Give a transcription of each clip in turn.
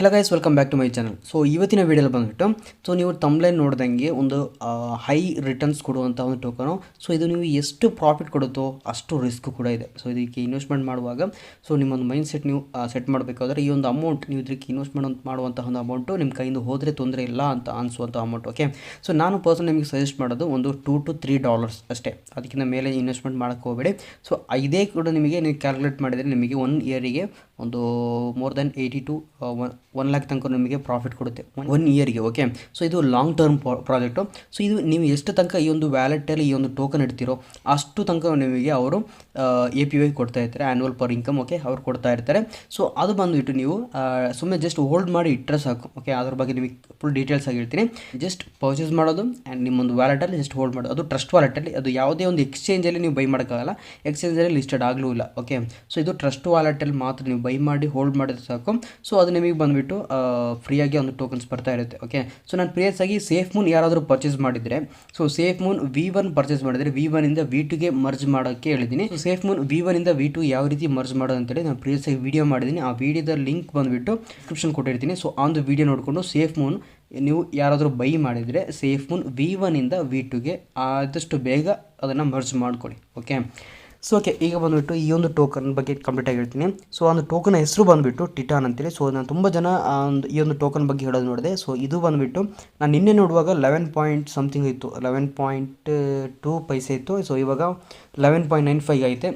Hello guys, welcome back to my channel. So ಇವತ್ತಿನ ವೀಡಿಯೋಲಿ ಬಂದುಬಿಟ್ಟು ನೀವು ತಮ್ಲೈನ್ ನೋಡ್ದಂಗೆ ಒಂದು ಹೈ ರಿಟರ್ನ್ಸ್ ಕೊಡುವಂಥ ಒಂದು ಟೋಕನು. ಸೊ ಇದು ನೀವು ಎಷ್ಟು ಪ್ರಾಫಿಟ್ ಕೊಡುತ್ತೋ ಅಷ್ಟು ರಿಸ್ಕ್ ಕೂಡ ಇದೆ. ಸೊ ಇದಕ್ಕೆ ಇನ್ವೆಸ್ಟ್ಮೆಂಟ್ ಮಾಡುವಾಗ ನಿಮ್ಮೊಂದು ಮೈಂಡ್ ಸೆಟ್ ನೀವು ಸೆಟ್ ಮಾಡಬೇಕಾದ್ರೆ ಈ ಒಂದು ಅಮೌಂಟ್ ನೀವು ಇದಕ್ಕೆ ಇನ್ವೆಸ್ಟ್ಮೆಂಟ್ ಮಾಡುವಂಥ ಒಂದು ಅಮೌಂಟು ನಿಮ್ಮ ಕೈಯಿಂದ ಹೋದರೆ ತೊಂದರೆ ಇಲ್ಲ ಅಂತ ಅನಿಸುವಂಥ ಅಮೌಂಟ್. ಓಕೆ, ಸೊ ನಾನು ಪರ್ಸನ್ ನಿಮಗೆ ಸಜೆಸ್ಟ್ ಮಾಡೋದು ಒಂದು $2 to $3 ಅಷ್ಟೇ. ಅದಕ್ಕಿಂತ ಮೇಲೆ ಇನ್ವೆಸ್ಟ್ಮೆಂಟ್ ಮಾಡೋಕ್ಕೆ ಹೋಗಬೇಡಿ. ಸೊ ಇದೇ ಕೂಡ ನಿಮಗೆ ನೀವು ಕ್ಯಾಲ್ಕುಲೇಟ್ ಮಾಡಿದರೆ ನಿಮಗೆ 1 ಇಯರಿಗೆ ಒಂದು ಮೋರ್ ದೆನ್ 80 to 1 lakh ತನಕ ನಿಮಗೆ ಪ್ರಾಫಿಟ್ ಕೊಡುತ್ತೆ 1 ಇಯರ್ಗೆ. ಓಕೆ, ಸೊ ಇದು ಲಾಂಗ್ ಟರ್ಮ್ ಪ್ರಾಜೆಕ್ಟು. ಸೊ ಇದು ನೀವು ಎಷ್ಟು ತನಕ ಈ ಒಂದು ವ್ಯಾಲೆಟಲ್ಲಿ ಈ ಒಂದು ಟೋಕನ್ ಇಡ್ತೀರೋ ಅಷ್ಟು ತನಕ ನಿಮಗೆ ಅವರು APY ಕೊಡ್ತಾ ಇರ್ತಾರೆ, ಆ್ಯನ್ಯುವಲ್ ಪರ್ ಇನ್ಕಮ್. ಓಕೆ, ಅವ್ರು ಕೊಡ್ತಾ ಇರ್ತಾರೆ. ಸೊ ಅದು ಬಂದುಬಿಟ್ಟು ನೀವು ಸುಮ್ಮನೆ ಜಸ್ಟ್ ಹೋಲ್ಡ್ ಮಾಡಿ ಇಟ್ಟರೆ ಸಾಕು. ಓಕೆ, ಅದ್ರ ಬಗ್ಗೆ ನಿಮಗೆ ಫುಲ್ ಡೀಟೇಲ್ಸ್ ಆಗಿ ಹೇಳ್ತೀನಿ. ಜಸ್ಟ್ ಪರ್ಚೇಸ್ ಮಾಡೋದು ಆ್ಯಂಡ್ ನಿಮ್ಮೊಂದು ವ್ಯಾಲೆಟಲ್ಲಿ ಜಸ್ಟ್ ಹೋಲ್ಡ್ ಮಾಡೋದು. ಅದು ಟ್ರಸ್ಟ್ ವ್ಯಾಲೆಟಲ್ಲಿ, ಅದು ಯಾವುದೇ ಒಂದು ಎಕ್ಸ್ಚೇಂಜಲ್ಲಿ ನೀವು ಬೈ ಮಾಡೋಕ್ಕಾಗಲ್ಲ, ಎಕ್ಸ್ಚೇಂಜಲ್ಲಿ ಲಿಸ್ಟೆಡ್ ಆಗಲೂ ಇಲ್ಲ. ಓಕೆ, ಸೊ ಇದು ಟ್ರಸ್ಟ್ ವ್ಯಾಲೆಟಲ್ಲಿ ಮಾತ್ರ ನೀವು ಬೈ ಮಾಡಿ ಹೋಲ್ಡ್ ಮಾಡಿದ್ರೆ ಸಾಕು. ಸೊ ಅದು ನಿಮಗೆ ಬಂದುಬಿಟ್ಟು ಫ್ರೀಯಾಗಿ ಒಂದು ಟೋಕನ್ಸ್ ಬರ್ತಾ ಇರುತ್ತೆ. ಓಕೆ, ಸೊ ನಾನು ಪ್ರಿಯಸ್ ಆಗಿ ಸೇಫ್ಮೂನ್ ಯಾರಾದರೂ ಪರ್ಚೇಸ್ ಮಾಡಿದರೆ, ಸೊ ಸೇಫ್ಮೂನ್ V1 ಪರ್ಚೇಸ್ ಮಾಡಿದರೆ V1 ಇಂದ V2ಗೆ ಮರ್ಜ್ ಮಾಡೋಕ್ಕೆ ಹೇಳಿದ್ದೀನಿ. ಸೊ ಸೇಫ್ಮೂನ್ V1 ಇಂದ V2 ಯಾವ ರೀತಿ ಮರ್ಜ್ ಮಾಡೋದು ಅಂತೇಳಿ ನಾನು ಪ್ರಿಯಸ್ ಆಗಿ ವಿಡಿಯೋ ಮಾಡಿದ್ದೀನಿ. ಆ ವಿಡಿಯೋದ ಲಿಂಕ್ ಬಂದುಬಿಟ್ಟು ಡಿಸ್ಕ್ರಿಪ್ಷನ್ ಕೊಟ್ಟಿರ್ತೀನಿ. ಸೊ ಆ ಒಂದು ವಿಡಿಯೋ ನೋಡಿಕೊಂಡು ಸೇಫ್ಮೂನ್ ನೀವು ಯಾರಾದರೂ ಬೈ ಮಾಡಿದರೆ ಸೇಫ್ಮೂನ್ V1 ಇಂದ V2ಗೆ ಆದಷ್ಟು ಬೇಗ ಅದನ್ನು ಮರ್ಜ್ ಮಾಡ್ಕೊಳ್ಳಿ. ಓಕೆ, ಸೊ ಓಕೆ, ಈಗ ಬಂದುಬಿಟ್ಟು ಈ ಒಂದು ಟೋಕನ್ ಬಗ್ಗೆ ಕಂಪ್ಲೀಟಾಗಿ ಹೇಳ್ತೀನಿ. ಸೊ ಒಂದು ಟೋಕನ್ ಹೆಸರು ಬಂದುಬಿಟ್ಟು ಟಿಟಾನ್ ಅಂತೇಳಿ. ಸೊ ನಾನು ತುಂಬ ಜನ ಈ ಒಂದು ಟೋಕನ್ ಬಗ್ಗೆ ಹೇಳೋದು ನೋಡಿದೆ. ಸೊ ಇದು ಬಂದುಬಿಟ್ಟು ನಾನು ನಿನ್ನೆ ನೋಡುವಾಗ 11 ಪಾಯಿಂಟ್ ಸಮಥಿಂಗ್ ಇತ್ತು, 11.2 ಪೈಸೆ ಇತ್ತು. ಸೊ ಇವಾಗ 11.95 ಐತೆ.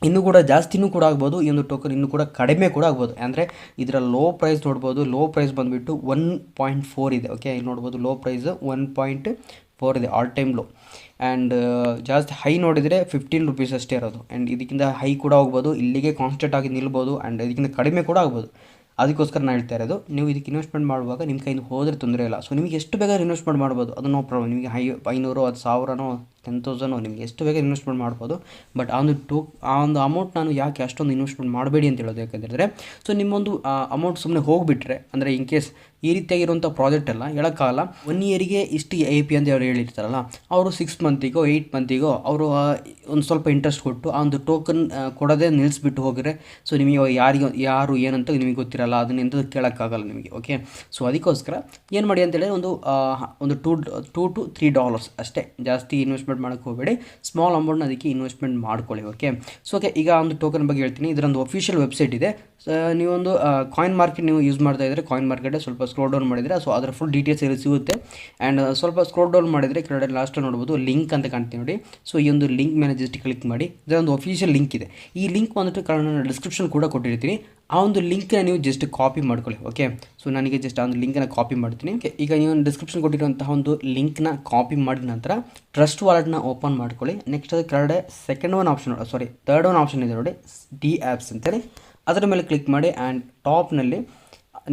ಇನ್ನೂ ಕೂಡ ಜಾಸ್ತಿನೂ ಕೂಡ ಆಗ್ಬೋದು. ಈ ಒಂದು ಟೋಕನ್ ಇನ್ನೂ ಕೂಡ ಕಡಿಮೆ ಕೂಡ ಆಗ್ಬೋದು. ಅಂದರೆ ಇದರ ಲೋ ಪ್ರೈಸ್ ನೋಡ್ಬೋದು. ಲೋ ಪ್ರೈಸ್ ಬಂದುಬಿಟ್ಟು 1.4 ಇದೆ. ಓಕೆ, ಇಲ್ಲಿ ನೋಡ್ಬೋದು ಲೋ ಪ್ರೈಸ್ 1.4 ಇದೆ, ಆಲ್ ಟೈಮ್ ಲೋ. ಆ್ಯಂಡ್ ಜಾಸ್ತಿ ಹೈ ನೋಡಿದರೆ 15 rupees ಅಷ್ಟೇ ಇರೋದು. ಆ್ಯಂಡ್ ಇದಕ್ಕಿಂತ ಹೈ ಕೂಡ ಹೋಗ್ಬೋದು, ಇಲ್ಲಿಗೆ ಕಾನ್ಸ್ಟೆಂಟ್ ಆಗಿ ನಿಲ್ಬೋದು, ಆ್ಯಂಡ್ ಇದಕ್ಕಿಂತ ಕಡಿಮೆ ಕೂಡ ಆಗ್ಬೋದು. ಅದಕ್ಕೋಸ್ಕರ ನಾನು ಹೇಳ್ತಾ ಇರೋದು, ನೀವು ಇದಕ್ಕೆ ಇನ್ವೆಸ್ಟ್ಮೆಂಟ್ ಮಾಡುವಾಗ ನಿಮ್ಮ ಕೈಯಿಂದ ಹೋದರೆ ತೊಂದರೆ ಇಲ್ಲ. ಸೊ ನಿಮಗೆ ಎಷ್ಟು ಬೇಗ ಇನ್ವೆಸ್ಟ್ಮೆಂಟ್ ಮಾಡ್ಬೋದು, ಅದು ನೋ ಪ್ರಾಬ್ಲಮ್. ನಿಮಗೆ 500 ಅದು 1000 10,000 ನಿಮಗೆ ಎಷ್ಟು ಬೇಗ ಇನ್ವೆಸ್ಟ್ಮೆಂಟ್ ಮಾಡ್ಬೋದು. ಬಟ್ ಆ ಒಂದು ಅಮೌಂಟ್ ನಾನು ಯಾಕೆ ಅಷ್ಟೊಂದು ಇನ್ವೆಸ್ಟ್ಮೆಂಟ್ ಮಾಡಬೇಡಿ ಅಂತ ಹೇಳೋದು ಯಾಕಂದರೆ, ಸೊ ನಿಮ್ಮೊಂದು ಅಮೌಂಟ್ ಸುಮ್ಮನೆ ಹೋಗಿಬಿಟ್ರೆ, ಅಂದರೆ ಇನ್ ಕೇಸ್ ಈ ರೀತಿಯಾಗಿರುವಂಥ ಪ್ರಾಜೆಕ್ಟ್ ಎಲ್ಲ ಹೇಳೋಕ್ಕಾಗಲ್ಲ. 1 ಇಯರಿಗೆ ಇಷ್ಟು AP ಅಂತ ಅವ್ರು ಹೇಳಿರ್ತಾರಲ್ಲ, ಅವರು 6 ಮಂತಿಗೋ 8 ಮಂತಿಗೋ ಅವರು ಒಂದು ಸ್ವಲ್ಪ ಇಂಟ್ರೆಸ್ಟ್ ಕೊಟ್ಟು ಆ ಒಂದು ಟೋಕನ್ ಕೊಡೋದೇ ನಿಲ್ಲಿಸ್ಬಿಟ್ಟು ಹೋಗಿದ್ರೆ, ಸೊ ನಿಮಗೆ ಯಾರು ಏನಂತ ನಿಮಗೆ ಗೊತ್ತಿರಲ್ಲ, ಅದನ್ನೆಂತ ಕೇಳೋಕ್ಕಾಗಲ್ಲ ನಿಮಗೆ. ಓಕೆ, ಸೊ ಅದಕ್ಕೋಸ್ಕರ ಏನು ಮಾಡಿ ಅಂತೇಳಿದ್ರೆ ಒಂದು $2 to $3 ಅಷ್ಟೇ, ಜಾಸ್ತಿ ಇನ್ವೆಸ್ಟ್ಮೆಂಟ್ ಮಾಡೋಕ್ಕೆ ಹೋಗಬೇಡಿ. ಸ್ಮಾಲ್ ಅಮೌಂಟ್ನ ಅದಕ್ಕೆ ಇನ್ವೆಸ್ಟ್ಮೆಂಟ್ ಮಾಡ್ಕೊಳ್ಳಿ. ಓಕೆ, ಸೊ ಓಕೆ, ಈಗ ಒಂದು ಟೋಕನ್ ಬಗ್ಗೆ ಹೇಳ್ತೀನಿ. ಇದರೊಂದು ಅಫಿಷಿಯಲ್ ವೆಬ್ಸೈಟ್ ಇದೆ. ನೀವೊಂದು ಕಾಯಿನ್ ಮಾರ್ಕೆಟ್ ನೀವು ಯೂಸ್ ಮಾಡ್ತಾ ಇದ್ದರೆ, ಕಾಯಿನ್ ಮಾರ್ಕೆಟ್ ಸ್ವಲ್ಪ ಸ್ಕ್ರೋಲ್ ಡೌನ್ ಮಾಡಿದರೆ ಸೊ ಅದರ ಫುಲ್ ಡೀಟೇಲ್ಸ್ ಇಲ್ಲಿ ಸಿಗುತ್ತೆ. ಆ್ಯಂಡ್ ಸ್ವಲ್ಪ ಸ್ಕ್ರೋಲ್ ಡೌನ್ ಮಾಡಿದರೆ ಕೆಳಗಡೆ ಲಾಸ್ಟಲ್ಲಿ ನೋಡ್ಬೋದು ಲಿಂಕ್ ಅಂತ ಕಾಣ್ತೀವಿ ನೋಡಿ. ಸೊ ಈ ಒಂದು ಲಿಂಕ್ ಮೇಲೆ ಜಸ್ಟ್ ಕ್ಲಿಕ್ ಮಾಡಿ. ಇದೊಂದು ಅಫಿಷಿಯಲ್ ಲಿಂಕ್ ಇದೆ. ಈ ಲಿಂಕ್ ಬಂದುಬಿಟ್ಟು ನಾನು ಡಿಸ್ಕ್ರಿಪ್ಷನ್ ಕೂಡ ಕೊಟ್ಟಿರ್ತೀನಿ. ಆ ಒಂದು ಲಿಂಕ್ನ ನೀವು ಜಸ್ಟ್ ಕಾಪಿ ಮಾಡ್ಕೊಳ್ಳಿ. ಓಕೆ, ಸೊ ನನಗೆ ಜಸ್ಟ್ ಆ ಒಂದು ಲಿಂಕನ್ನು ಕಾಪಿ ಮಾಡ್ತೀನಿ. ಓಕೆ, ಈಗ ನೀವು ಡಿಸ್ಕ್ರಿಪ್ಷನ್ ಕೊಟ್ಟಿರುವಂತಹ ಒಂದು ಲಿಂಕ್ನ ಕಾಪಿ ಮಾಡಿದ ನಂತರ ಟ್ರಸ್ಟ್ ವಾಲೆಟ್ನ ಓಪನ್ ಮಾಡ್ಕೊಳ್ಳಿ. ನೆಕ್ಸ್ಟ್ ಅದು ಕೆಳಗಡೆ ಥರ್ಡ್ ಒನ್ ಆಪ್ಷನ್ ಇದೆ ನೋಡಿ, ಡಿ ಆ್ಯಪ್ಸ್ ಅಂತೇಳಿ. ಅದರ ಮೇಲೆ ಕ್ಲಿಕ್ ಮಾಡಿ. ಆ್ಯಂಡ್ ಟಾಪ್ನಲ್ಲಿ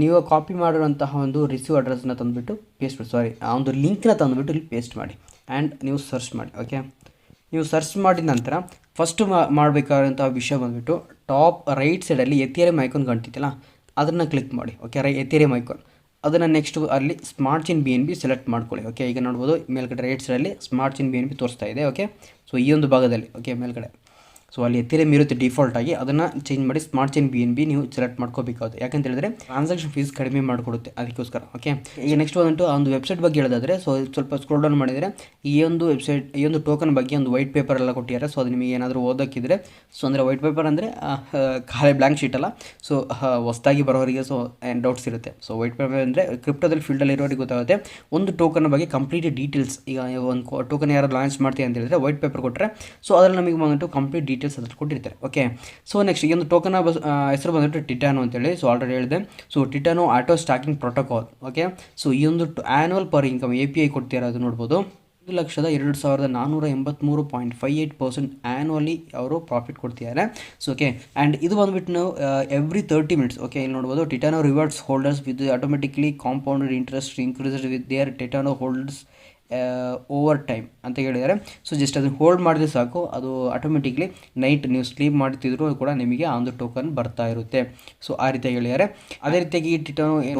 ನೀವು ಕಾಪಿ ಮಾಡಿರುವಂತಹ ಒಂದು ರಿಸೀವ್ ಅಡ್ರೆಸ್ನ ತಂದುಬಿಟ್ಟು ಆ ಒಂದು ಲಿಂಕ್ನ ತಂದುಬಿಟ್ಟು ಇಲ್ಲಿ ಪೇಸ್ಟ್ ಮಾಡಿ. ಆ್ಯಂಡ್ ನೀವು ಸರ್ಚ್ ಮಾಡಿ. ಓಕೆ, ನೀವು ಸರ್ಚ್ ಮಾಡಿದ ನಂತರ ಫಸ್ಟು ಮಾಡಬೇಕಾದಂಥ ವಿಷಯ ಬಂದುಬಿಟ್ಟು ಟಾಪ್ ರೈಟ್ ಸೈಡಲ್ಲಿ ಎಥೇರಿಯಂ ಐಕಾನ್ ಕಾಣ್ತಿತ್ತಲ್ಲ, ಅದನ್ನು ಕ್ಲಿಕ್ ಮಾಡಿ. ಓಕೆ, ಎಥೇರಿಯಂ ಐಕಾನ್ ಅದನ್ನು ನೆಕ್ಸ್ಟ್ ಅಲ್ಲಿ ಸ್ಮಾರ್ಟ್ ಚೈನ್ BNB ಸೆಲೆಕ್ಟ್ ಮಾಡ್ಕೊಳ್ಳಿ. ಓಕೆ, ಈಗ ನೋಡ್ಬೋದು ಮೇಲ್ಗಡೆ ರೈಟ್ ಸೈಡಲ್ಲಿ ಸ್ಮಾರ್ಟ್ ಚೈನ್ BNB ತೋರಿಸ್ತಾ ಇದೆ. ಓಕೆ, ಸೊ ಈ ಒಂದು ಭಾಗದಲ್ಲಿ ಓಕೆ ಮೇಲ್ಗಡೆ ಸೊ ಅಲ್ಲಿ ಎಥೇರಿಯಂ ಇರುತ್ತೆ ಡಿಫಾಲ್ಟ್ ಆಗಿ, ಅದನ್ನು ಚೇಂಜ್ ಮಾಡಿ ಸ್ಮಾರ್ಟ್ ಚೈನ್ BNB ನೀವು ಸೆಲೆಕ್ಟ್ ಮಾಡ್ಕೋಬೇಕಾಗುತ್ತೆ. ಯಾಕಂತ ಹೇಳಿದ್ರೆ ಟ್ರಾನ್ಸಾಕ್ಷನ್ ಫೀಸ್ ಕಡಿಮೆ ಮಾಡಿಕೊಡುತ್ತೆ, ಅದಕ್ಕೋಸ್ಕರ. ಓಕೆ, ಈಗ ನೆಕ್ಸ್ಟ್ ಬಂದ್ಬಿಟ್ಟು ಆ ಒಂದು ವೆಬ್ಸೈಟ್ ಬಗ್ಗೆ ಹೇಳೋದಾದರೆ, ಸೊ ಸ್ವಲ್ಪ ಸ್ಕ್ರೋಲ್ ಡೌನ್ ಮಾಡಿದರೆ ಈ ಒಂದು ಟೋಕನ್ ಬಗ್ಗೆ ಒಂದು ವೈಟ್ ಪೇಪರ್ ಎಲ್ಲ ಕೊಟ್ಟಿದ್ದಾರೆ. ಸೊ ಅದು ನಿಮಗೆ ಏನಾದರೂ ಓದೋಕ್ಕಿದ್ರೆ, ಸೊ ಅಂದರೆ ವೈಟ್ ಪೇಪರ್ ಅಂದರೆ ಖಾಲಿ ಬ್ಲ್ಯಾಂಕ್ ಶೀಟ್ ಅಲ್ಲ. ಸೊ ಹೊಸದಾಗಿ ಬರೋರಿಗೆ ಸೊ ಡೌಟ್ಸ್ ಇರುತ್ತೆ. ಸೊ ವೈಟ್ ಪೇಪರ್ ಅಂದರೆ ಕ್ರಿಪ್ಟೋದಲ್ಲಿ ಫೀಲ್ಡಲ್ಲಿ ಇರೋರಿಗೆ ಗೊತ್ತಾಗುತ್ತೆ ಒಂದು ಟೋಕನ್ ಬಗ್ಗೆ ಕಂಪ್ಲೀಟ್ ಡೀಟೇಲ್ಸ್. ಈಗ ಒಂದು ಟೋಕನ್ ಯಾರು ಲಾಂಚ್ ಮಾಡ್ತೀವಿ ಅಂತ ಹೇಳಿದ್ರೆ ವೈಟ್ ಪೇಪರ್ ಕೊಟ್ಟರೆ, ಸೊ ಅದರಲ್ಲಿ ನಮಗೆ ಬಂದ್ಬಿಟ್ಟು ಕಂಪ್ಲೀಟ್ ಡೀಟೇಲ್ಸ್ ಅದ್ರಲ್ಲಿ ಕೊಟ್ಟಿರ್ತಾರೆ. ಓಕೆ, ಸೊ ನೆಕ್ಸ್ಟ್ ಈ ಒಂದು ಟೋಕನ್ ಹೆಸರು ಬಂದ್ಬಿಟ್ಟು ಟಿಟಾನೋ ಅಂತೇಳಿ. ಸೊ ಆಲ್ರೆಡಿ ಹೇಳಿದೆ. So Titano auto staking protocol. Okay, so ಈ ಒಂದು ಆ್ಯನ್ಯುವಲ್ ಪರ್ ಇನ್ಕಮ್ API ಕೊಡ್ತಿರೋದು ನೋಡ್ಬೋದು. 1,02,483.58% ಆ್ಯನ್ಯುವಲಿ ಅವರು ಪ್ರಾಫಿಟ್ ಕೊಡ್ತಿದ್ದಾರೆ. ಸೊ ಓಕೆ, ಆ್ಯಂಡ್ ಇದು ಬಂದುಬಿಟ್ಟು ನಾವು ಎವ್ರಿ 30 minutes. ಓಕೆ, ಇಲ್ಲಿ ನೋಡ್ಬೋದು Titano rewards holders with automatically compounded interest increased with their Titano holders over time ಅಂತ ಹೇಳಿದ್ದಾರೆ. ಸೊ ಜಸ್ಟ್ ಅದನ್ನು ಹೋಲ್ಡ್ ಮಾಡಿದ್ರೆ ಸಾಕು, ಅದು ಆಟೋಮೆಟಿಕ್ಲಿ ನೈಟ್ ನೀವು ಸ್ಲೀಪ್ ಮಾಡ್ತಿದ್ರು ಕೂಡ ನಿಮಗೆ ಆ ಒಂದು ಟೋಕನ್ ಬರ್ತಾ ಇರುತ್ತೆ. ಸೊ ಆ ರೀತಿಯಾಗಿ ಹೇಳಿದ್ದಾರೆ. ಅದೇ ರೀತಿಯಾಗಿ ಈ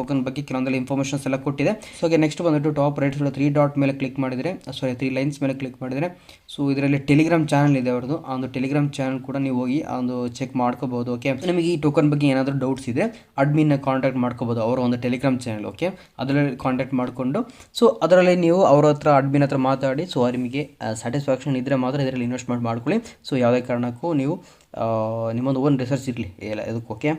ಟೋಕನ್ ಬಗ್ಗೆ ಕೆಲವೊಂದೆಲ್ಲ ಇನ್ಫಾರ್ಮೇಷನ್ಸ್ ಎಲ್ಲ ಕೊಟ್ಟಿದೆ. ಸೊ ನೆಕ್ಸ್ಟ್ ಬಂದ್ಬಿಟ್ಟು ಟಾಪ್ ರೈಟ್ ಸೈಡ್ 3 ಡಾಟ್ ಮೇಲೆ ಕ್ಲಿಕ್ ಮಾಡಿದರೆ, 3 ಲೈನ್ಸ್ ಮೇಲೆ ಕ್ಲಿಕ್ ಮಾಡಿದರೆ, ಸೊ ಇದರಲ್ಲಿ ಟೆಲಿಗ್ರಾಮ್ ಚಾನಲ್ ಇದೆ ಅವ್ರದ್ದು. ಆ ಒಂದು ಟೆಲಿಗ್ರಾಮ್ ಚಾನಲ್ ಕೂಡ ನೀವು ಹೋಗಿ ಆ ಒಂದು ಚೆಕ್ ಮಾಡ್ಕೋಬಹುದು. ಓಕೆ, ನಿಮಗೆ ಈ ಟೋಕನ್ ಬಗ್ಗೆ ಏನಾದರೂ ಡೌಟ್ಸ್ ಇದೆ ಅಡ್ಮಿನ್ ಕಾಂಟ್ಯಾಕ್ಟ್ ಮಾಡ್ಕೋಬಹುದು, ಅವರ ಒಂದು ಟೆಲಿಗ್ರಾಮ್ ಚಾನಲ್. ಓಕೆ, ಅದರಲ್ಲಿ ಕಾಂಟ್ಯಾಕ್ಟ್ ಮಾಡಿಕೊಂಡು ಸೊ ಅದರಲ್ಲಿ ನೀವು ಅವ್ರ ಹತ್ರ ಅಡ್ಮಿನ್ ಹತ್ರ ಮಾತಾಡಿ, ಸೊ ನಿಮಗೆ ಸ್ಯಾಟಿಸ್ಫ್ಯಾಕ್ಷನ್ ಇದ್ದರೆ ಮಾತ್ರ ಇದರಲ್ಲಿ ಇನ್ವೆಸ್ಟ್ಮೆಂಟ್ ಮಾಡ್ಕೊಳ್ಳಿ. ಸೊ ಯಾವುದೇ ಕಾರಣಕ್ಕೂ ನೀವು ನಿಮ್ಮೊಂದು ಓನ್ ರಿಸರ್ಚ್ ಇರಲಿ ಎಲ್ಲ ಇದಕ್ಕೆ. ಓಕೆ,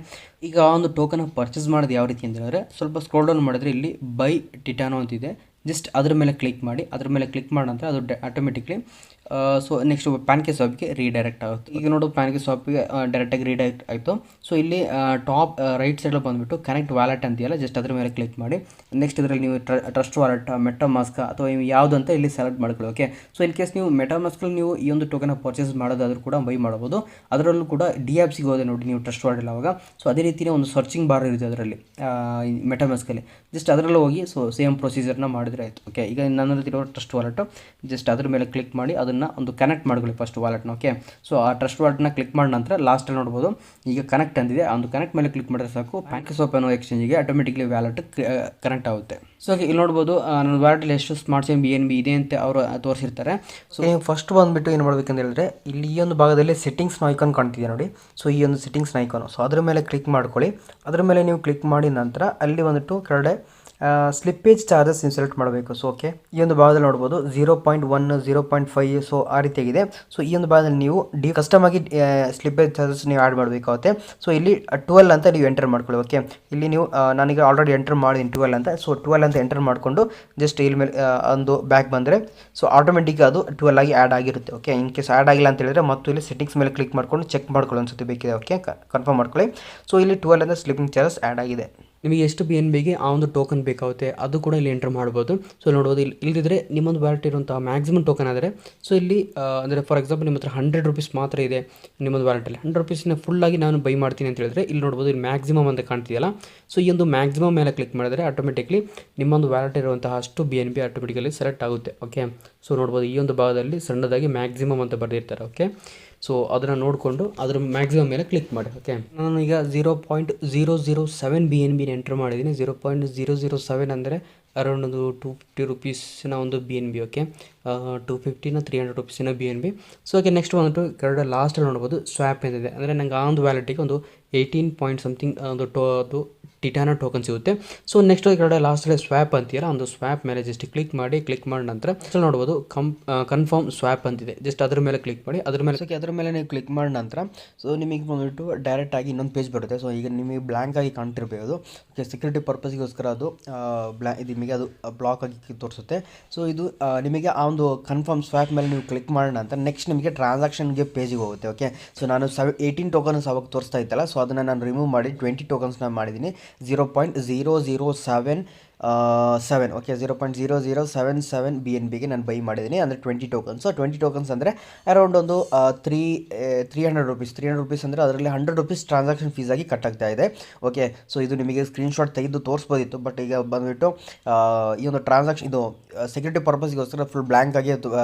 ಈಗ ಒಂದು ಟೋಕನ್ ಪರ್ಚೇಸ್ ಮಾಡೋದು ಯಾವ ರೀತಿ ಅಂತ ಹೇಳಿದ್ರೆ, ಸ್ವಲ್ಪ ಸ್ಕ್ರೋಲ್ ಡೌನ್ ಮಾಡಿದ್ರೆ ಇಲ್ಲಿ ಬೈ ಟಿಟಾನೋ ಅಂತಿದೆ. ಜಸ್ಟ್ ಅದ್ರ ಮೇಲೆ ಕ್ಲಿಕ್ ಮಾಡಿ, ಅದ್ರ ಮೇಲೆ ಕ್ಲಿಕ್ ಮಾಡಿದ ನಂತರ ಅದು ಆಟೋಮೆಟಿಕ್ಲಿ ಸೊ ನೆಕ್ಸ್ಟ್ ಪ್ಯಾನ್ಕೆ ಶಾಪಿಗೆ ರೀಡೈರೆಕ್ಟ್ ಆಗುತ್ತೆ. ಈಗ ನೋಡು ಪ್ಯಾನ್ಕೆ ಶಾಪಿಗೆ ಡೈರೆಕ್ಟಾಗಿ ರೀಡೈರೆಕ್ಟ್ ಆಯಿತು. ಸೊ ಇಲ್ಲಿ ಟಾಪ್ ರೈಟ್ ಸೈಡಲ್ಲಿ ಬಂದುಬಿಟ್ಟು ಕನೆಕ್ಟ್ ವ್ಯಾಲೆಟ್ ಅಂತೀಯಲ್ಲ, ಜಸ್ಟ್ ಅದ್ರ ಮೇಲೆ ಕ್ಲಿಕ್ ಮಾಡಿ. ನೆಕ್ಸ್ಟ್ ಇದರಲ್ಲಿ ನೀವು ಟ್ರಸ್ಟ್ ವಾಲೆಟ್, ಮೆಟಾಮಾಸ್ಕ್ ಅಥವಾ ಯಾವುದು ಅಂತ ಇಲ್ಲಿ ಸೆಲೆಕ್ಟ್ ಮಾಡ್ಕೊಳ್ಳಿ. ಓಕೆ, ಸೊ ಇನ್ ಕೇಸ್ ನೀವು ಮೆಟಾಮಾಸ್ಕಲ್ಲಿ ನೀವು ಈ ಒಂದು ಟೋಕನ್ ಪರ್ಚೇಸ್ ಮಾಡೋದಾದ್ರೂ ಕೂಡ ಬೈ ಮಾಡ್ಬೋದು. ಅದರಲ್ಲೂ ಕೂಡ ಡಿಆ್ಯಪ್ಸಿಗೆ ಹೋದೆ ನೋಡಿ ನೀವು ಟ್ರಸ್ಟ್ ವಾಲೆಟ್ ಅವಾಗ. ಸೊ ಅದೇ ರೀತಿಯೇ ಒಂದು ಸರ್ಚಿಂಗ್ ಬಾರ್ ಇರುತ್ತೆ ಅದರಲ್ಲಿ ಮೆಟಾಮಾಸ್ಕಲ್ಲಿ, ಜಸ್ಟ್ ಅದರಲ್ಲೂ ಹೋಗಿ ಸೊ ಸೇಮ್ ಪ್ರೊಸೀಜರ್ನ ಮಾಡಿದ್ರೆ ಆಯಿತು. ಓಕೆ, ಈಗ ನನ್ನ ಇರೋ ಟ್ರಸ್ಟ್ ವಾಲೆಟು ಜಸ್ಟ್ ಅದ್ರ ಮೇಲೆ ಕ್ಲಿಕ್ ಮಾಡಿ ಅದನ್ನು ಒಂದು ಕನೆಕ್ಟ್ ಮಾಡ್ಕೊಳ್ಳಿ ಫಸ್ಟ್ ವಾಲೆಟ್ನ. ಓಕೆ, ಸೊ ಆ ಟ್ರಸ್ಟ್ ವಾಲೆಟ್ನ ಕ್ಲಿಕ್ ಮಾಡಿದ ನಂತರ ಲಾಸ್ಟಲ್ಲಿ ನೋಡ್ಬೋದು ಈಗ ಕನೆಕ್ಟ್ ಅಂದಿದೆ, ಒಂದು ಕನೆಕ್ಟ್ ಮೇಲೆ ಕ್ಲಿಕ್ ಮಾಡಿದ್ರೆ ಸಾಕು, ಪ್ಯಾನ್ಕೆ ಶಾಪ್ ಅನ್ನೋ ಎಕ್ಸ್ಚೇಂಜಿಗೆ ಆಟೋಮೆಟಿಕ್ಲಿ ವ್ಯಾಲೆಟ್ ಕನೆಕ್ಟ್ ಆಗುತ್ತೆ. ಸೊ ಇಲ್ಲಿ ನೋಡ್ಬೋದು ನನ್ನ ವ್ಯಾಲೆಟಲ್ಲಿ ಎಷ್ಟು ಸ್ಮಾರ್ಟ್ ಚೈನ್ BNB ಇದೆ ಅಂತ ಅವರು ತೋರಿಸಿರ್ತಾರೆ. ಸೊ ನೀವು ಫಸ್ಟ್ ಬಂದುಬಿಟ್ಟು ಏನು ಮಾಡಬೇಕಂತ ಹೇಳಿದ್ರೆ, ಇಲ್ಲಿ ಈ ಒಂದು ಭಾಗದಲ್ಲಿ ಸೆಟ್ಟಿಂಗ್ಸ್ ಐಕಾನ್ ಕಾಣ್ತಿದೆ ನೋಡಿ. ಸೊ ಈ ಒಂದು ಸೆಟ್ಟಿಂಗ್ಸ್ ಐಕಾನು, ಸೊ ಅದ್ರ ಮೇಲೆ ಕ್ಲಿಕ್ ಮಾಡ್ಕೊಳ್ಳಿ. ಅದ್ರ ಮೇಲೆ ನೀವು ಕ್ಲಿಕ್ ಮಾಡಿದ ನಂತರ ಅಲ್ಲಿ ಬಂದುಬಿಟ್ಟು ಕೆಳಗಡೆ ಸ್ಲಿಪ್ಪೇಜ್ ಚಾರ್ಜಸ್ ನೀವು ಸೆಲೆಕ್ಟ್ ಮಾಡಬೇಕು. ಸೊ ಓಕೆ, ಈ ಒಂದು ಭಾಗದಲ್ಲಿ ನೋಡ್ಬೋದು 0.1, 0.5 ಸೊ ಆ ರೀತಿಯಾಗಿದೆ. ಸೊ ಈ ಒಂದು ಭಾಗದಲ್ಲಿ ನೀವು ಕಸ್ಟಮ್ ಆಗಿ ಸ್ಲಿಪ್ಪೇಜ್ ಚಾರ್ಜಸ್ ನೀವು ಆ್ಯಡ್ ಮಾಡಬೇಕಾಗುತ್ತೆ. ಸೊ ಇಲ್ಲಿ 12 ಅಂತ ನೀವು ಎಂಟರ್ ಮಾಡ್ಕೊಳ್ಳಿ. ಓಕೆ, ಇಲ್ಲಿ ನೀವು ನನಗೆ ಆಲ್ರೆಡಿ ಎಂಟರ್ ಮಾಡಿದ್ದೀನಿ 12 ಅಂತ. ಸೊ 12 ಅಂತ ಎಂಟರ್ ಮಾಡಿಕೊಂಡು ಜಸ್ಟ್ ಇಲ್ಲಿ ಮೇಲೆ ಒಂದು ಬ್ಯಾಕ್ ಬಂದರೆ ಸೊ ಆಟೋಮೆಟಿಕ್ ಅದು 12 ಆಗಿ ಆ್ಯಡ್ ಆಗಿರುತ್ತೆ. ಓಕೆ, ಇನ್ ಕೇಸ್ ಆ್ಯಡ್ ಆಗಿಲ್ಲ ಅಂತ ಹೇಳಿದ್ರೆ ಮತ್ತು ಇಲ್ಲಿ ಸೆಟ್ಟಿಂಗ್ಸ್ ಮೇಲೆ ಕ್ಲಿಕ್ ಮಾಡಿಕೊಂಡು ಚೆಕ್ ಮಾಡ್ಕೊಳ್ಳಿ ಅನ್ಸುತ್ತೆ ಬೇಕಿದೆ. ಓಕೆ, ಕನ್ಫರ್ಮ್ ಮಾಡ್ಕೊಳ್ಳಿ. ಸೊ ಇಲ್ಲಿ 12 ಅಂತ ಸ್ಲಿಪ್ಪಿಂಗ್ ಚಾರ್ಜಸ್ ಆ್ಯಡ್ ಆಗಿದೆ. ನಿಮಗೆ ಎಷ್ಟು BNBಗೆ ಆ ಒಂದು ಟೋಕನ್ ಬೇಕಾಗುತ್ತೆ ಅದು ಕೂಡ ಇಲ್ಲಿ ಎಂಟರ್ ಮಾಡ್ಬೋದು. ಸೊ ನೋಡ್ಬೋದು ಇಲ್ಲಿ ಇಲ್ಲದಿದ್ದರೆ ನಿಮ್ಮೊಂದು ವ್ಯಾಲೆಟ್ ಇರುವಂಥ ಮ್ಯಾಕ್ಸಿಮಮ್ ಟೋಕನ್ ಆದರೆ, ಸೊ ಇಲ್ಲಿ ಅಂದರೆ ಫಾರ್ ಎಕ್ಸಾಂಪಲ್ ನಿಮ್ಮ ಹತ್ರ 100 ರೂಪೀಸ್ ಮಾತ್ರ ಇದೆ ನಿಮ್ಮೊಂದು ವ್ಯಾಲೆಟಲ್ಲಿ, 100 ರೂಪೀಸ್ನ ಫುಲ್ಲಾಗಿ ನಾನು ಬೈ ಮಾಡ್ತೀನಿ ಅಂತ ಹೇಳಿದ್ರೆ ಇಲ್ಲಿ ನೋಡ್ಬೋದು ಇಲ್ಲಿ ಮ್ಯಾಕ್ಸಿಮಮ್ ಅಂತ ಕಾಣ್ತಿದೆಯಲ್ಲ. ಸೊ ಈ ಒಂದು ಮ್ಯಾಕ್ಸಿಮಮ್ ಮೇಲೆ ಕ್ಲಿಕ್ ಮಾಡಿದರೆ ಆಟೋಮೆಟಿಕ್ಲಿ ನಿಮ್ಮೊಂದು ವ್ಯಾಲೆಟ್ ಇರುವಂತಹ ಅಷ್ಟು BNB ಆಟೋಮೆಟಿಕಲಿ ಸೆಲೆಕ್ಟ್ ಆಗುತ್ತೆ. ಓಕೆ, ಸೊ ನೋಡ್ಬೋದು ಈ ಒಂದು ಭಾಗದಲ್ಲಿ ಸಣ್ಣದಾಗಿ ಮ್ಯಾಕ್ಸಿಮಮ್ ಅಂತ ಬರೆದಿರ್ತಾರೆ. ಓಕೆ, ಸೊ ಅದನ್ನು ನೋಡಿಕೊಂಡು ಅದರ ಮ್ಯಾಕ್ಸಿಮಮ್ ಮೇಲೆ ಕ್ಲಿಕ್ ಮಾಡಿ. ಓಕೆ, ನಾನು ಈಗ 0.007 BNB ಎಂಟರ್ ಮಾಡಿದ್ದೀನಿ. 0.007 ಅಂದರೆ ಅರೌಂಡ್ ಒಂದು 250 ರೂಪೀಸಿನ ಒಂದು BNB. Okay, 250 300 ರೂಪೀಸಿನ BNB. So okay, next ಬಂದ್ಬಿಟ್ಟು ಕೆಳಗಡೆ ಲಾಸ್ಟಲ್ಲಿ ನೋಡ್ಬೋದು ಸ್ವ್ಯಾಪ್ ಏನಿದೆ ಅಂದರೆ ನಂಗೆ ಆ ಒಂದು ವ್ಯಾಲೆಟಿಗೆ ಒಂದು 18 ಪಾಯಿಂಟ್ ಸಮಥಿಂಗ್ ಒಂದು ಅದು ಟಿಟಾನೋ ಟೋಕನ್ ಸಿಗುತ್ತೆ. ಸೊ ನೆಕ್ಸ್ಟ್ ಕೆಳಗಡೆ ಲಾಸ್ಟಲ್ಲಿ ಸ್ವ್ಯಾಪ್ ಅಂತೀರ, ಒಂದು ಸ್ವ್ಯಾಪ್ ಮೇಲೆ ಜಸ್ಟ್ ಕ್ಲಿಕ್ ಮಾಡಿ ನಂತರ ನೋಡ್ಬೋದು ಕನ್ಫರ್ಮ್ ಸ್ವ್ಯಾಪ್ ಅಂತಿದೆ. ಜಸ್ಟ್ ಅದ್ರ ಮೇಲೆ ಕ್ಲಿಕ್ ಮಾಡಿ, ಅದ್ರ ಮೇಲೆ ನೀವು ಕ್ಲಿಕ್ ಮಾಡಿದ ನಂತರ ಸೊ ನಿಮಗೆ ಬಂದುಬಿಟ್ಟು ಡೈರೆಕ್ಟ್ ಆಗಿ ಇನ್ನೊಂದು ಪೇಜ್ ಬರುತ್ತೆ. ಸೊ ಈಗ ನಿಮಗೆ ಬ್ಲ್ಯಾಂಕ್ ಆಗಿ ಕಾಣ್ತಿರ್ಬೋದು. ಓಕೆ, ಸೆಕ್ಯೂರಿಟಿ ಪರ್ಪಸ್ಗೋಸ್ಕರ ಅದು ನಿಮಗೆ ಅದು ಬ್ಲಾಕ್ ಆಗಿ ತೋರಿಸುತ್ತೆ. ಸೊ ಇದು ನಿಮಗೆ ಆ ಒಂದು ಕನ್ಫರ್ಮ್ ಸ್ವ್ಯಾಪ್ ಮೇಲೆ ನೀವು ಕ್ಲಿಕ್ ಮಾಡಿದ ನಂತರ ನೆಕ್ಸ್ಟ್ ನಿಮಗೆ ಟ್ರಾನ್ಸಾಕ್ಷನ್ಗೆ ಪೇಜಿಗೆ ಹೋಗುತ್ತೆ. ಓಕೆ, ಸೊ ನಾನು 18 ಟೋಕನ್ಸ್ ಅವಾಗ ತೋರಿಸ್ತಾ ಇತ್ತಲ್ಲ, ಸೊ ಅದನ್ನು ನಾನು ರಿಮೂವ್ ಮಾಡಿ 20 ಟೋಕನ್ಸ್ನ ಮಾಡಿದ್ದೀನಿ. 0.0077 ಓಕೆ, 0.0077 BNBಗೆ ನಾನು ಬೈ ಮಾಡಿದ್ದೀನಿ, ಅಂದರೆ 20 ಟೋಕನ್ಸ್. 20 ಟೋಕನ್ಸ್ ಅಂದರೆ ಅರೌಂಡ್ ಒಂದು 300 ರೂಪೀಸ್ ಅಂದರೆ ಅದರಲ್ಲಿ 100 ರೂಪೀಸ್ ಟ್ರಾನ್ಸಾಕ್ಷನ್ ಫೀಸ್ ಆಗಿ ಕಟ್ ಆಗ್ತಾ ಇದೆ. ಓಕೆ, ಸೊ ಇದು ನಿಮಗೆ ಸ್ಕ್ರೀನ್ಶಾಟ್ ತೆಗೆದು ತೋರಿಸ್ಬೋದಿತ್ತು, ಬಟ್ ಈಗ ಬಂದುಬಿಟ್ಟು ಈ ಒಂದು ಟ್ರಾನ್ಸಾಕ್ಷನ್ ಇದು ಸೆಕ್ಯೂರಿಟಿ ಪರ್ಪಸ್ಗೋಸ್ಕರ ಫುಲ್ ಬ್ಲ್ಯಾಂಕ್ ಆಗಿ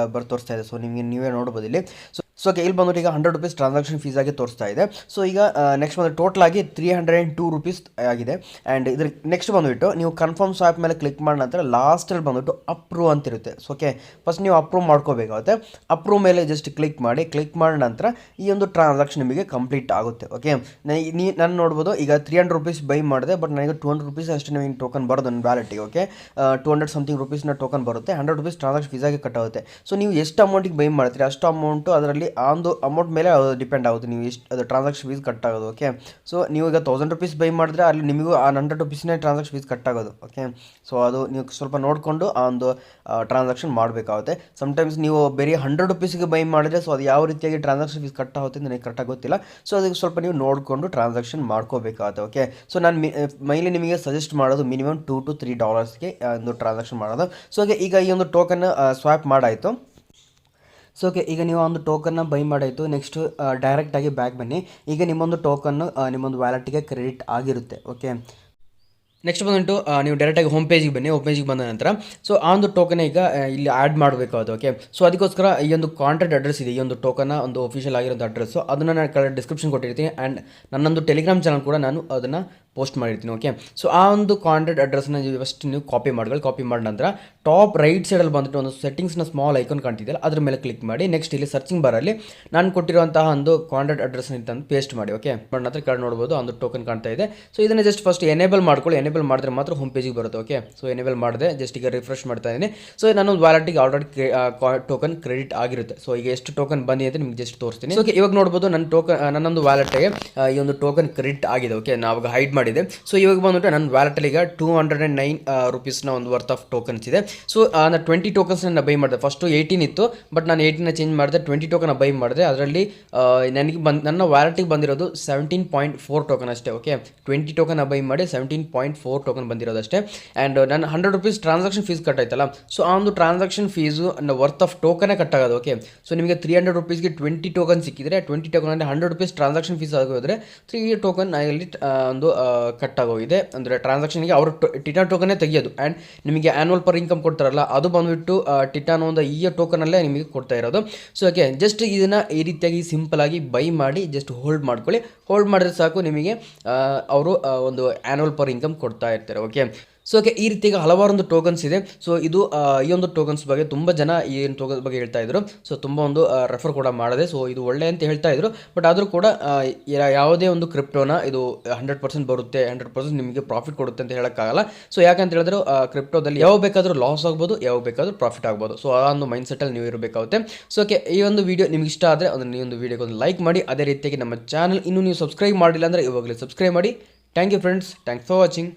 ತೋರಿಸ್ತಾ ಇದೆ. ಸೊ ನೀವೇ ನೋಡ್ಬೋದು ಇಲ್ಲಿ. ಸೊ ಓಕೆ, ಇಲ್ಲಿ ಬಂದ್ಬಿಟ್ಟು ಈಗ 100 ರೂಪೀಸ್ ಟ್ರಾನ್ಸಾಕ್ಷನ್ ಫೀಸ್ ಆಗಿ ತೋರಿಸ್ತಾ ಇದೆ. ಸೊ ಈಗ ನೆಕ್ಸ್ಟ್ ಬಂದು ಟೋಟಲ್ ಆಗಿ 302 ರೂಪೀಸ್ ಆಗಿದೆ. ಆ್ಯಂಡ್ ಇದ್ರ ನೆಕ್ಸ್ಟ್ ಬಂದುಬಿಟ್ಟು ನೀವು ಕನ್ಫರ್ಮ್ ಸ್ವ್ಯಾಪ್ ಮೇಲೆ ಕ್ಲಿಕ್ ಮಾಡಿದ ನಂತರ ಲಾಸ್ಟಲ್ಲಿ ಬಂದುಬಿಟ್ಟು ಅಪ್ರೂವ್ ಅಂತಿರುತ್ತೆ. ಸೊ ಓಕೆ, ಫಸ್ಟ್ ನೀವು ಅಪ್ರೂವ್ ಮಾಡ್ಕೋಬೇಕಾಗುತ್ತೆ. ಅಪ್ರೂವ್ ಮೇಲೆ ಜಸ್ಟ್ ಕ್ಲಿಕ್ ಮಾಡಿದ ನಂತರ ಈ ಒಂದು ಟ್ರಾನ್ಸಾಕ್ಷನ್ ನಿಮಗೆ ಕಂಪ್ಲೀಟ್ ಆಗುತ್ತೆ. ಓಕೆ, ನಾನು ನೋಡ್ಬೋದು ಈಗ 300 ರೂಪೀಸ್ ಬೈ ಮಾಡಿದೆ, ಬಟ್ ನನಗೆ 200 ರೂಪೀಸ್ ಅಷ್ಟು ನಿಮಗೆ ಟೋಕನ್ ಬರೋದು ನನ್ನ ವ್ಯಾಲೆಟಿಗೆ. ಓಕೆ, 200 ಸಮಥಿಂಗ್ ರೂಪೀಸ್ನ ಟೋಕನ್ ಬರುತ್ತೆ, 100 ರೂಪೀಸ್ ಟ್ರಾನ್ಸಾಕ್ಷನ್ ಫೀಸ್ ಆಗಿ ಕಟ್ ಆಗುತ್ತೆ. ಸೊ ನೀವು ಎಷ್ಟು ಅಮೌಂಟಿಗೆ ಬೈ ಮಾಡ್ತೀರಿ ಅಷ್ಟು ಅಮೌಂಟು ಅದರಲ್ಲಿ ಆ ಒಂದು ಅಮೌಂಟ್ ಮೇಲೆ ಡಿಪೆಂಡ್ ಆಗುತ್ತೆ, ನೀವು ಎಷ್ಟು ಅದು ಟ್ರಾನ್ಸಾಕ್ಷನ್ ಫೀಸ್ ಕಟ್ ಆಗೋದು. ಓಕೆ, ಸೊ ನೀವು ಈಗ 1000 ರೂಪೀಸ್ ಬೈ ಮಾಡಿದ್ರೆ ಅಲ್ಲಿ ನಿಮಗೂ ಆ 100 ರೂಪೀಸ್ನೇ ಟ್ರಾನ್ಸಾಕ್ಷನ್ ಫೀಸ್ ಕಟ್ ಆಗೋದು. ಓಕೆ, ಸೊ ಅದು ನೀವು ಸ್ವಲ್ಪ ನೋಡಿಕೊಂಡು ಆ ಒಂದು ಟ್ರಾನ್ಸಾಕ್ಷನ್ ಮಾಡಬೇಕಾಗುತ್ತೆ. ಸಮ್ಟೈಮ್ಸ್ ನೀವು ಬೇರೆ 100 ರೂಪೀಸ್ಗೆ ಬೈ ಮಾಡಿದ್ರೆ ಸೊ ಅದು ಯಾವ ರೀತಿಯಾಗಿ ಟ್ರಾನ್ಸಾಕ್ಷನ್ ಫೀಸ್ ಕಟ್ ಆಗುತ್ತೆ ನನಗೆ ಕರೆಕ್ಟಾಗಿ ಗೊತ್ತಿಲ್ಲ. ಸೊ ಅದಕ್ಕೆ ಸ್ವಲ್ಪ ನೀವು ನೋಡಿಕೊಂಡು ಟ್ರಾನ್ಸಾಕ್ಷನ್ ಮಾಡ್ಕೋಬೇಕಾಗುತ್ತೆ. ಓಕೆ, ಸೊ ನಾನು ಮೈಲಿ ನಿಮಗೆ ಸಜೆಸ್ಟ್ ಮಾಡೋದು ಮಿನಿಮಮ್ $2 to $3ಗೆ ಒಂದು ಟ್ರಾನ್ಸಾಕ್ಷನ್ ಮಾಡೋದು. ಸೊ ಈಗ ಈ ಒಂದು ಟೋಕನ್ ಸ್ವ್ಯಾಪ್ ಮಾಡಾಯಿತು. ಸೊ ಓಕೆ, ಈಗ ನೀವು ಒಂದು ಟೋಕನ್ನ ಬೈ ಮಾಡಾಯಿತು. ನೆಕ್ಸ್ಟ್ ಡೈರೆಕ್ಟಾಗಿ ಬ್ಯಾಕ್ ಬನ್ನಿ. ಈಗ ನಿಮ್ಮೊಂದು ಟೋಕನ್ನು ನಿಮ್ಮೊಂದು ವ್ಯಾಲೆಟ್ಗೆ ಕ್ರೆಡಿಟ್ ಆಗಿರುತ್ತೆ. ಓಕೆ, ನೆಕ್ಸ್ಟ್ ಬಂದುಬಿಟ್ಟು ನೀವು ಡೈರೆಕ್ಟಾಗಿ ಹೋಮ್ ಪೇಜಿಗೆ ಬನ್ನಿ. ಹೋಮ್ ಪೇಜಿಗೆ ಬಂದ ನಂತರ ಸೊ ಆ ಒಂದು ಟೋಕನ್ ಈಗ ಇಲ್ಲಿ ಆ್ಯಡ್ ಮಾಡಬೇಕು ಅದು. ಓಕೆ, ಸೊ ಅದಕ್ಕೋಸ್ಕರ ಈ ಒಂದು ಕಾಂಟ್ಯಾಕ್ಟ್ ಅಡ್ರೆಸ್ ಇದೆ, ಈ ಒಂದು ಟೋಕನ್ ಒಂದು ಅಫಿಷಿಯಲ್ ಆಗಿರೋದು ಅಡ್ರೆಸ್ಸು, ಅದನ್ನು ನಾನು ಕೆಳಗೆ ಡಿಸ್ಕ್ರಿಪ್ಷನ್ ಕೊಟ್ಟಿರ್ತೀನಿ. ಆ್ಯಂಡ್ ನನ್ನೊಂದು ಟೆಲಿಗ್ರಾಮ್ ಚಾನಲ್ ಕೂಡ ನಾನು ಅದನ್ನು ಪೋಸ್ಟ್ ಮಾಡಿರ್ತೀನಿ. ಓಕೆ, ಸೊ ಆ ಒಂದು ಕಾಂಟ್ಯಾಕ್ಟ್ ಅಡ್ರೆಸ್ನ ಫಸ್ಟ್ ನೀವು ಕಾಪಿ ಮಾಡ್ಕೊಳ್ಳಿ. ಕಾಪಿ ಮಾಡಿದ ನಂತರ ಟಾಪ್ ರೈಟ್ ಸೈಡಲ್ಲಿ ಬಂದುಬಿಟ್ಟು ಒಂದು ಸೆಟ್ಟಿಂಗ್ಸ್ನ ಸ್ಮಾಲ್ ಐಕಾನ್ ಕಾಣ್ತಿದೆಯಲ್ಲ ಅದ್ರ ಮೇಲೆ ಕ್ಲಿಕ್ ಮಾಡಿ. ನೆಕ್ಸ್ಟ್ ಇಲ್ಲಿ ಸರ್ಚಿಂಗ್ ಬಾರಲ್ಲಿ ನಾನು ಕೊಟ್ಟಿರುವಂತಹ ಒಂದು ಕಾಂಟ್ಯಾಕ್ಟ್ ಅಡ್ರೆಸ್ನ ತಂದು ಪೇಸ್ಟ್ ಮಾಡಿ. ಓಕೆ, ಮಾಡಿ ನಂತರ ಕೆಳಗೆ ನೋಡ್ಬೋದು ಒಂದು ಟೋಕನ್ ಕಾಣ್ತಾ ಇದೆ. ಸೊ ಇದನ್ನು ಜಸ್ಟ್ ಫಸ್ಟ್ ಎನೇಬಲ್ ಮಾಡ್ಕೊಳ್ಳಿ. ಎನೇಬಲ್ ಮಾಡಿದ್ರೆ ಮಾತ್ರ ಹೋಮ್ ಪೇಜಿಗೆ ಬರುತ್ತೆ. ಓಕೆ, ಸೊ ಎನೇಬಲ್ ಮಾಡಿದೆ, ಜಸ್ಟ್ ಈಗ ರಿಫ್ರೆಶ್ ಮಾಡ್ತಾ ಇದ್ದೀನಿ. ಸೊ ನನ್ನೊಂದು ವ್ಯಾಲೆಟಿಗೆ ಆಲ್ರೆಡಿ ಟೋಕನ್ ಕ್ರೆಡಿಟ್ ಆಗಿರುತ್ತೆ. ಸೊ ಈಗ ಎಷ್ಟು ಟೋಕನ್ ಬಂದಿದೆ ಅಂತ ನಿಮ್ಗೆ ಜಸ್ಟ್ ತೋರಿಸ್ತೀನಿ. ಓಕೆ, ಇವಾಗ ನೋಡ್ಬೋದು ನನ್ನೊಂದು ವ್ಯಾಲೆಟ್ಗೆ ಈ ಒಂದು ಟೋಕನ್ ಕ್ರೆಡಿಟ್ ಆಗಿದೆ. ಓಕೆ, ನಾವು ಹೈಡ್ ಮಾಡಿದೆ. ಸೊ ಇವಾಗ ಬಂದ್ಬಿಟ್ಟು ನನ್ನ ವ್ಯಾಲೆಟಲ್ಲಿ ಈಗ 209 ರೂಪೀಸ್ನ ಒಂದು ವರ್ತ್ ಆಫ್ ಟೋಕನ್ಸ್ ಇದೆ. ಸೊ ನಾನು 20 ಟೋಕನ್ಸ್ನ ಬೈ ಮಾಡಿದೆ. ಫಸ್ಟು 18 ಇತ್ತು, ಬಟ್ ನಾನು 18ನ ಚೇಂಜ್ ಮಾಡಿದೆ, 20 ಟೋಕನ್ ಬೈ ಮಾಡಿದೆ. ಅದರಲ್ಲಿ ನನಗೆ ನನ್ನ ವ್ಯಾಲೆಟಿಗೆ ಬಂದಿರೋದು 17.4 ಟೋಕನ್ ಅಷ್ಟೇ. ಓಕೆ, 20 ಟೋಕನ್ ಬೈ ಮಾಡಿ 17.4 ಟೋಕನ್ ಬಂದಿರೋದು ಅಷ್ಟೇ. ಆ್ಯಂಡ್ ನಾನು 100 ರೂಪೀಸ್ ಟ್ರಾನ್ಸಾಕ್ಷನ್ ಫೀಸ್ ಕಟ್ಟಾಯ್ತಲ್ಲ, ಸೊ ಆ ಒಂದು ಟ್ರಾನ್ಸಾಕ್ಷನ್ ಫೀಸು ವರ್ತ್ ಆಫ್ ಟೋಕನೇ ಕಟ್ಟಾಗೋದು. ಓಕೆ, ಸೊ ನಿಮಗೆ 300 ರೂಪೀಸ್ಗೆ 20 ಟೋಕನ್ ಸಿಕ್ಕಿದ್ರೆ 20 ಟೋಕನ್ ಅಂದರೆ 100 ರೂಪೀಸ್ ಟ್ರಾನ್ಸಾಕ್ಷನ್ ಫೀಸ್ ಆಗೋದ್ರೆ 3 ಟೋಕನ್ ಅಲ್ಲಿ ಒಂದು ಕಟ್ಟಾಗೋಗಿದೆ. ಅಂದರೆ ಟ್ರಾನ್ಸಾಕ್ಷನ್ಗೆ ಅವರು ಟಿಟಾ ಟೋಕನ್ನೇ ತೆಗಿಯೋದು. ಆ್ಯಂಡ್ ನಿಮಗೆ ಆ್ಯನ್ಯುವಲ್ ಪರ್ ಇನ್ಕಮ್ ಕೊಡ್ತಾರಲ್ಲ ಅದು ಬಂದುಬಿಟ್ಟು ಟಿಟಾನೋ ಒಂದು ಈ ಟೋಕನಲ್ಲೇ ನಿಮಗೆ ಕೊಡ್ತಾ ಇರೋದು. ಸೊ ಓಕೆ, ಜಸ್ಟ್ ಇದನ್ನು ಈ ರೀತಿಯಾಗಿ ಸಿಂಪಲಾಗಿ ಬೈ ಮಾಡಿ ಜಸ್ಟ್ ಹೋಲ್ಡ್ ಮಾಡ್ಕೊಳ್ಳಿ. ಹೋಲ್ಡ್ ಮಾಡಿದ್ರೆ ಸಾಕು, ನಿಮಗೆ ಅವರು ಒಂದು ಆ್ಯನ್ಯುವಲ್ ಪರ್ ಇನ್ಕಮ್ ಕೊಡ್ತಾ ಇರ್ತಾರೆ. ಓಕೆ, ಸೊ ಓಕೆ, ಈ ರೀತಿಯಾಗಿ ಹಲವಾರೊಂದು ಟೋಕನ್ಸ್ ಇದೆ. ಸೊ ಇದು ಈ ಒಂದು ಟೋಕನ್ಸ್ ಬಗ್ಗೆ ತುಂಬ ಜನ ಈ ಟೋಕನ್ಸ್ ಬಗ್ಗೆ ಹೇಳ್ತಾ ಇದ್ರು. ಸೊ ತುಂಬ ಒಂದು ರೆಫರ್ ಕೂಡ ಮಾಡಿದೆ. ಸೊ ಇದು ಒಳ್ಳೆ ಅಂತ ಹೇಳ್ತಾ ಇದ್ರು, ಬಟ್ ಆದರೂ ಕೂಡ ಯಾವುದೇ ಒಂದು ಕ್ರಿಪ್ಟೋನ ಇದು 100% ಬರುತ್ತೆ, 100% ನಿಮಗೆ ಪ್ರಾಫಿಟ್ ಕೊಡುತ್ತೆ ಅಂತ ಹೇಳೋಕ್ಕಾಗಲ್ಲ. ಸೊ ಯಾಕಂತ ಹೇಳಿದ್ರೆ ಕ್ರಿಪ್ಟೋದಲ್ಲಿ ಯಾವ ಬೇಕಾದರೂ ಲಾಸ್ ಆಗ್ಬೋದು, ಯಾವ ಬೇಕಾದರೂ ಪ್ರಾಫಿಟ್ ಆಗ್ಬೋದು. ಸೊ ಆ ಒಂದು ಮೈಂಡ್ಸೆಟ್ಟಲ್ಲಿ ನೀವು ಇರಬೇಕಾಗುತ್ತೆ. ಸೊ ಓಕೆ, ಈ ಒಂದು ವಿಡಿಯೋ ನಿಮ್ಗೆ ಇಷ್ಟ ಆದರೆ ಅದನ್ನು ಈ ಒಂದು ವಿಡಿಯೋಗೆ ಒಂದು ಲೈಕ್ ಮಾಡಿ. ಅದೇ ರೀತಿಯಾಗಿ ನಮ್ಮ ಚಾನಲ್ ಇನ್ನೂ ನೀವು ಸಬ್ಸ್ಕ್ರೈಬ್ ಮಾಡಿಲ್ಲ ಅಂದರೆ ಇವಾಗಲೇ ಸಬ್ಸ್ಕ್ರೈಬ್ ಮಾಡಿ. Thank you friends, thanks for watching.